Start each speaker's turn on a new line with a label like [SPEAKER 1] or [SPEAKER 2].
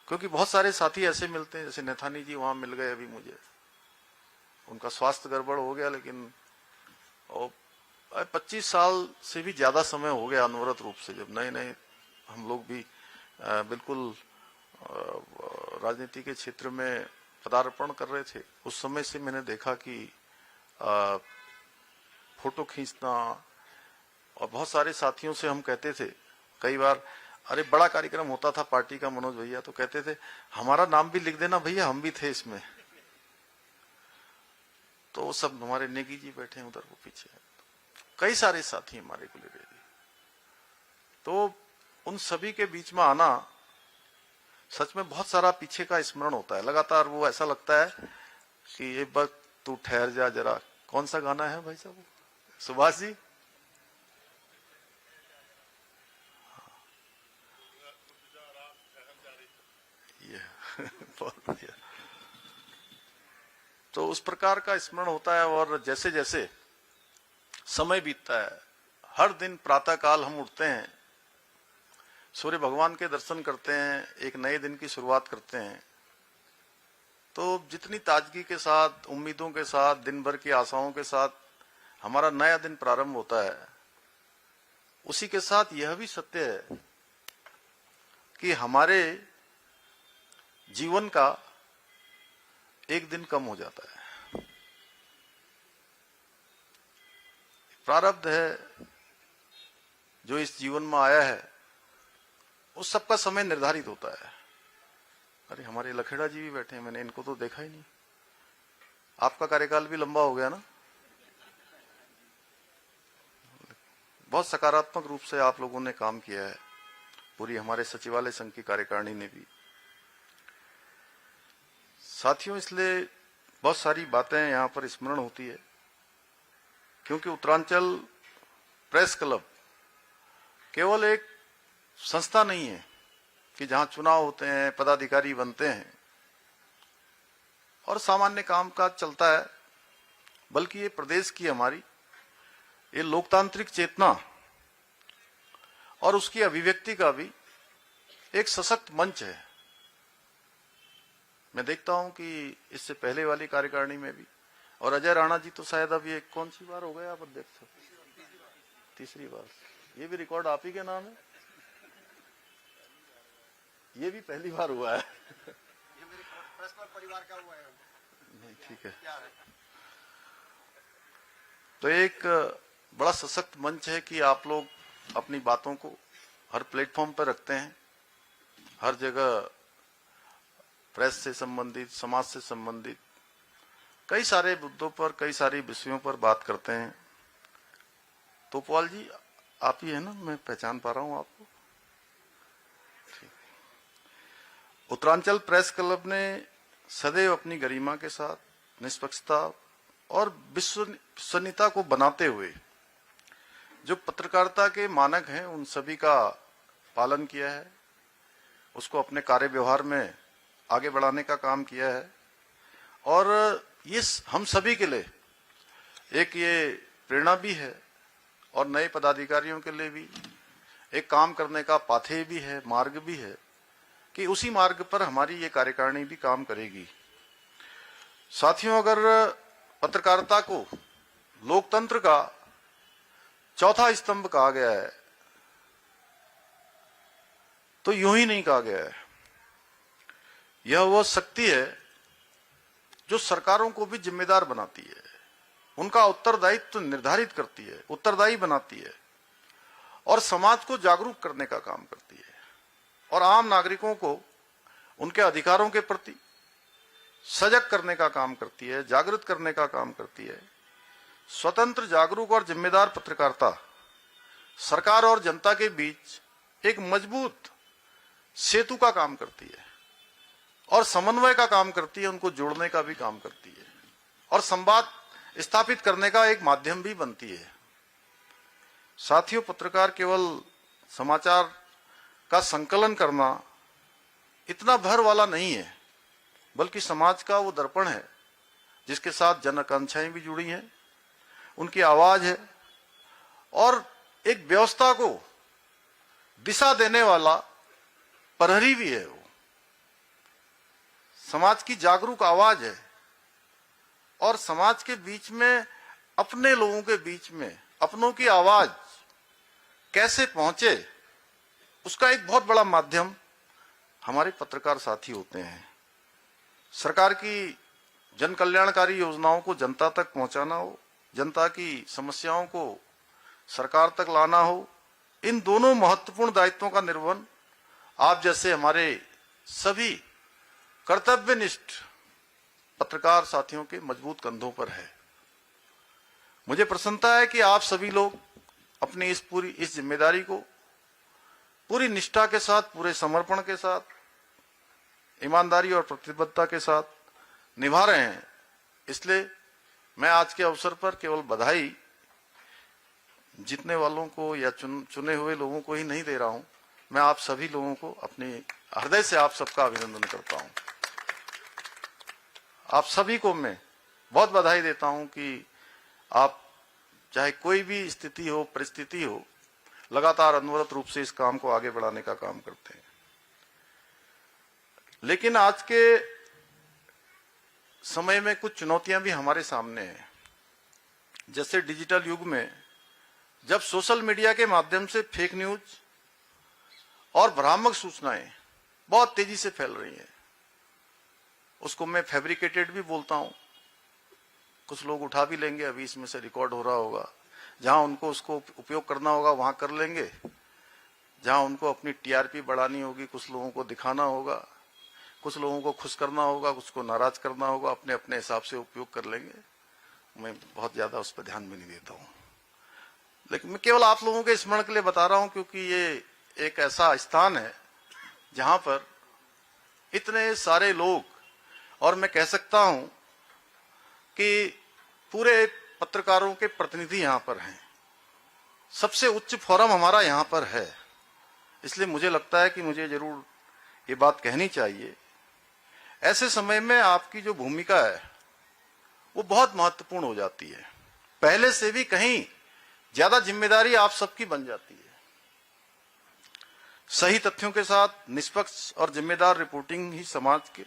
[SPEAKER 1] क्योंकि बहुत सारे साथी ऐसे मिलते हैं, जैसे नैथानी जी वहां मिल गए अभी मुझे, उनका स्वास्थ्य गड़बड़ हो गया, लेकिन 25 साल से भी ज्यादा समय हो गया अनवरत रूप से, जब नए नए हम लोग भी बिल्कुल राजनीति के क्षेत्र में पदार्पण कर रहे थे, उस समय से मैंने देखा कि फोटो खींचना, और बहुत सारे साथियों से हम कहते थे कई बार, अरे बड़ा कार्यक्रम होता था पार्टी का मनोज भैया, तो कहते थे हमारा नाम भी लिख देना भैया, हम भी थे इसमें। तो वो सब हमारे नेगी जी बैठे हैं उधर, वो पीछे कई सारे साथी हमारे को ले रहे। तो उन सभी के बीच में आना सच में बहुत सारा पीछे का स्मरण होता है लगातार। वो ऐसा लगता है कि एक बार तू ठहर जा जरा। कौन सा गाना है भाई साहब? सुभाष जी, ये बहुत बढ़िया। तो उस प्रकार का स्मरण होता है। और जैसे जैसे समय बीतता है, हर दिन प्रातः काल हम उठते हैं, सूर्य भगवान के दर्शन करते हैं, एक नए दिन की शुरुआत करते हैं, तो जितनी ताजगी के साथ, उम्मीदों के साथ, दिन भर की आशाओं के साथ हमारा नया दिन प्रारंभ होता है, उसी के साथ यह भी सत्य है कि हमारे जीवन का एक दिन कम हो जाता है। प्रारब्ध है जो इस जीवन में आया है, उस सबका समय निर्धारित होता है। अरे हमारे लखेड़ा जी भी बैठे हैं, मैंने इनको तो देखा ही नहीं। आपका कार्यकाल भी लंबा हो गया ना? बहुत सकारात्मक रूप से आप लोगों ने काम किया है, पूरी हमारे सचिवालय संघ की कार्यकारिणी ने भी। साथियों, इसलिए बहुत सारी बातें यहाँ पर स्मरण होती है, क्योंकि उत्तरांचल प्रेस क्लब केवल एक संस्था नहीं है कि जहां चुनाव होते हैं, पदाधिकारी बनते हैं और सामान्य कामकाज चलता है, बल्कि ये प्रदेश की हमारी ये लोकतांत्रिक चेतना और उसकी अभिव्यक्ति का भी एक सशक्त मंच है। मैं देखता हूं कि इससे पहले वाली कार्यकारिणी में भी, और अजय राणा जी तो शायद अब ये कौन सी बार हो गया आप अध्यक्ष? तीसरी बार। ये भी रिकॉर्ड आप ही के नाम है? ये भी पहली बार हुआ है?
[SPEAKER 2] ये मेरे पर्सनल परिवार का हुआ है।
[SPEAKER 1] नहीं, ठीक है। तो एक बड़ा सशक्त मंच है कि आप लोग अपनी बातों को हर प्लेटफॉर्म पर रखते हैं, हर जगह प्रेस से संबंधित, समाज से संबंधित कई सारे मुद्दों पर, कई सारे विषयों पर बात करते हैं। तोपवाल जी आप ही है ना? मैं पहचान पा रहा हूं आपको। उत्तरांचल प्रेस क्लब ने सदैव अपनी गरिमा के साथ, निष्पक्षता और विश्वसनीयता को बनाते हुए जो पत्रकारिता के मानक हैं उन सभी का पालन किया है, उसको अपने कार्य व्यवहार में आगे बढ़ाने का काम किया है। और ये हम सभी के लिए एक ये प्रेरणा भी है और नए पदाधिकारियों के लिए भी एक काम करने का पाथेय भी है, मार्ग भी है कि उसी मार्ग पर हमारी ये कार्यकारिणी भी काम करेगी। साथियों, अगर पत्रकारिता को लोकतंत्र का चौथा स्तंभ कहा गया है तो यूं ही नहीं कहा गया है। यह वह शक्ति है जो सरकारों को भी जिम्मेदार बनाती है, उनका उत्तरदायित्व निर्धारित करती है, उत्तरदायी बनाती है और समाज को जागरूक करने का काम करती है और आम नागरिकों को उनके अधिकारों के प्रति सजग करने का काम करती है, जागृत करने का काम करती है। स्वतंत्र, जागरूक और जिम्मेदार पत्रकारिता सरकार और जनता के बीच एक मजबूत सेतु का काम करती है और समन्वय का काम करती है, उनको जोड़ने का भी काम करती है और संवाद स्थापित करने का एक माध्यम भी बनती है। साथियों, पत्रकार केवल समाचार का संकलन करना इतना भर वाला नहीं है, बल्कि समाज का वो दर्पण है जिसके साथ जन आकांक्षाएं भी जुड़ी हैं, उनकी आवाज है और एक व्यवस्था को दिशा देने वाला प्रहरी भी है वो। समाज की जागरूक आवाज है और समाज के बीच में, अपने लोगों के बीच में अपनों की आवाज कैसे पहुंचे, उसका एक बहुत बड़ा माध्यम हमारे पत्रकार साथी होते हैं। सरकार की जन कल्याणकारी योजनाओं को जनता तक पहुंचाना हो, जनता की समस्याओं को सरकार तक लाना हो, इन दोनों महत्वपूर्ण दायित्वों का निर्वहन आप जैसे हमारे सभी कर्तव्यनिष्ठ पत्रकार साथियों के मजबूत कंधों पर है। मुझे प्रसन्नता है कि आप सभी लोग अपनी इस जिम्मेदारी को पूरी निष्ठा के साथ, पूरे समर्पण के साथ, ईमानदारी और प्रतिबद्धता के साथ निभा रहे हैं। इसलिए मैं आज के अवसर पर केवल बधाई जीतने वालों को या चुने हुए लोगों को ही नहीं दे रहा हूं, मैं आप सभी लोगों को अपने हृदय से आप सबका अभिनंदन करता हूं। आप सभी को मैं बहुत बधाई देता हूं कि आप चाहे कोई भी स्थिति हो, परिस्थिति हो, लगातार अनवरत रूप से इस काम को आगे बढ़ाने का काम करते हैं। लेकिन आज के समय में कुछ चुनौतियां भी हमारे सामने हैं। जैसे डिजिटल युग में जब सोशल मीडिया के माध्यम से फेक न्यूज और भ्रामक सूचनाएं बहुत तेजी से फैल रही हैं, उसको मैं फैब्रिकेटेड भी बोलता हूं। कुछ लोग उठा भी लेंगे, अभी इसमें से रिकॉर्ड हो रहा होगा, जहां उनको उसको उपयोग करना होगा वहां कर लेंगे, जहां उनको अपनी टीआरपी बढ़ानी होगी, कुछ लोगों को दिखाना होगा, कुछ लोगों को खुश करना होगा, कुछ को नाराज करना होगा, अपने अपने हिसाब से उपयोग कर लेंगे। मैं बहुत ज्यादा उस पर ध्यान भी नहीं देता हूं, लेकिन मैं केवल आप लोगों के स्मरण के लिए बता रहा हूं, क्योंकि ये एक ऐसा स्थान है जहां पर इतने सारे लोग, और मैं कह सकता हूं कि पूरे पत्रकारों के प्रतिनिधि यहां पर हैं। सबसे उच्च फोरम हमारा यहां पर है। इसलिए मुझे लगता है कि मुझे जरूर ये बात कहनी चाहिए। ऐसे समय में आपकी जो भूमिका है वो बहुत महत्वपूर्ण हो जाती है। पहले से भी कहीं ज्यादा जिम्मेदारी आप सबकी बन जाती है। सही तथ्यों के साथ निष्पक्ष और जिम्मेदार रिपोर्टिंग ही समाज के